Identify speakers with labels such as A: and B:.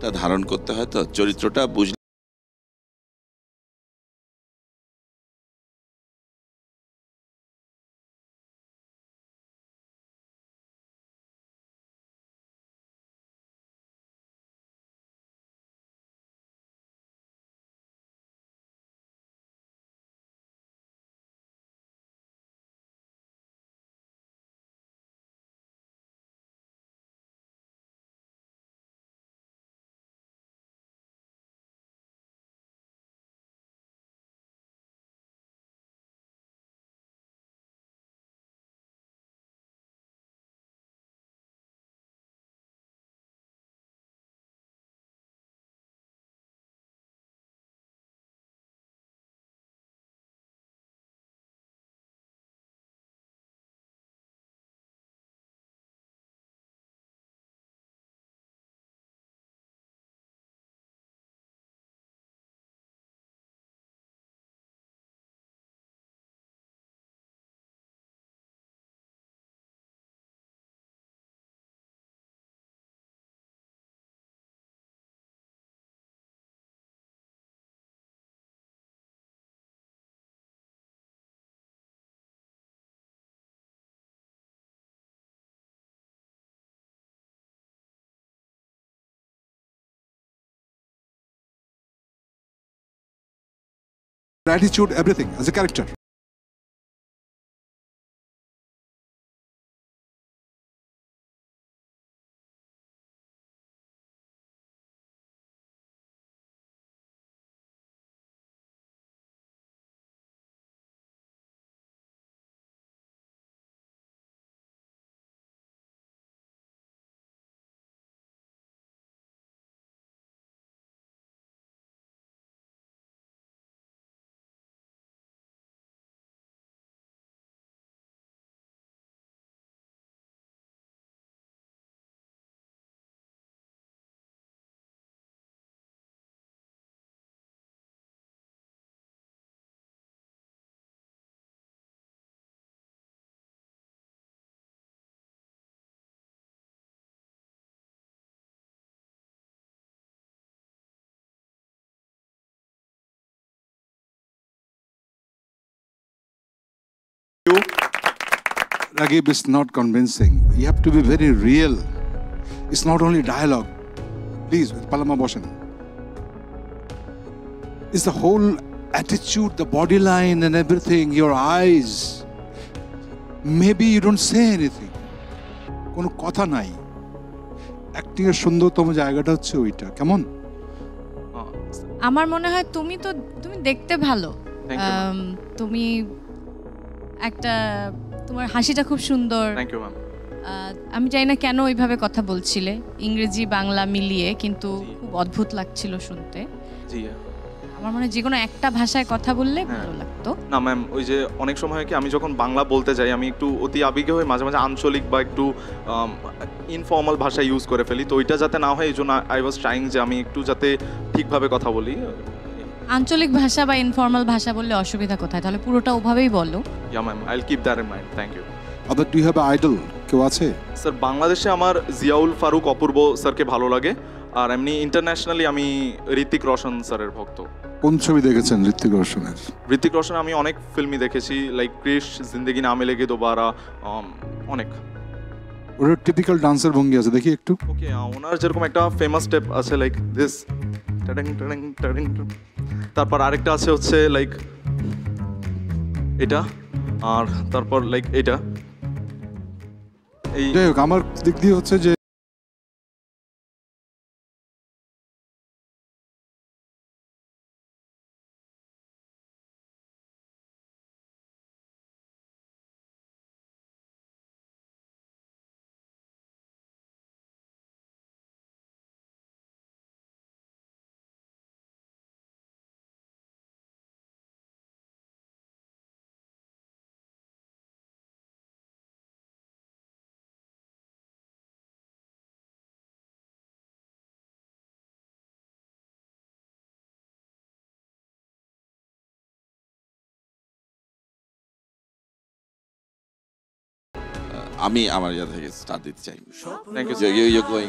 A: রূপটা ধারণ করতে হয়, তো চরিত্রটা বুঝলে
B: attitude, everything as a character. Ragib is not convincing. You have to be very real. It's not only dialogue. Please, Palama Boshan. It's the whole attitude, the body line and everything, your eyes. Maybe you don't say anything. কোনো কথা নাই। Acting এর সুন্দরতম জায়গাটা হচ্ছে ওইটা। কেমন?
C: আমার মনে হয় তুমি দেখতে ভালো। তুমি একটা তোমার হাসিটা খুব সুন্দর।
D: Thank you ma'am.
C: আমি জানি না কেন ওইভাবে কথা বলছিলে, ইংরেজি বাংলা মিলিয়ে, কিন্তু খুব অদ্ভুত লাগছিল শুনতে।
D: জি,
C: আমার মনে হয় যে কোনো একটা ভাষায় কথা বললে ভালো লাগতো।
D: না ম্যাম, ওই যে অনেক সময় হয় কি, আমি যখন বাংলা বলতে যাই আমি একটু অতি আবেগে হয়ে মাঝে মাঝে আঞ্চলিক বা একটু ইনফর্মাল ভাষা ইউজ করে ফেলি, তো ওইটা যাতে না হয় এই জন্য আই ওয়াজ ট্রাইং যে আমি একটু যাতে ঠিকভাবে কথা বলি।
C: আঞ্চলিক ভাষা বা ইনফর্মাল ভাষা বললে অসুবিধা কোথায়? তাহলে পুরোটা ওভাবেই বলো।
D: Yeah ma'am, I will keep that in mind. Thank you.
B: আবার ডু ইউ হ্যাভ আইডল? কেউ আছে?
D: স্যার বাংলাদেশে আমার জিয়াউল ফারুক অপূর্ব স্যারকে ভালো লাগে, আর এমনি ইন্টারন্যাশনালি আমি ঋতিক রোশন স্যারের ভক্ত।
B: কোন ছবি দেখেছেন ঋতিক রোশনের?
D: ঋতিক রোশন আমি অনেক ফিল্মই দেখেছি, লাইক ক্রিশ, জিন্দেগি না মিলেগি দোবারা, অনেক।
B: ওর টিপিক্যাল ডান্সের ভঙ্গি আছে, দেখি একটু।
D: ওকে, ওনার যেরকম একটা ফেমাস স্টেপ আছে লাইক দিস, তারপর আরেকটা আছে হচ্ছে লাইক এটা, আর তারপর লাইক এটা। এই
B: যাই হোক, আমার দিক দিয়ে হচ্ছে যে
A: আমি আমার ইয়া থেকে স্টার্ট দিতে চাই।
D: Thank you.
A: You going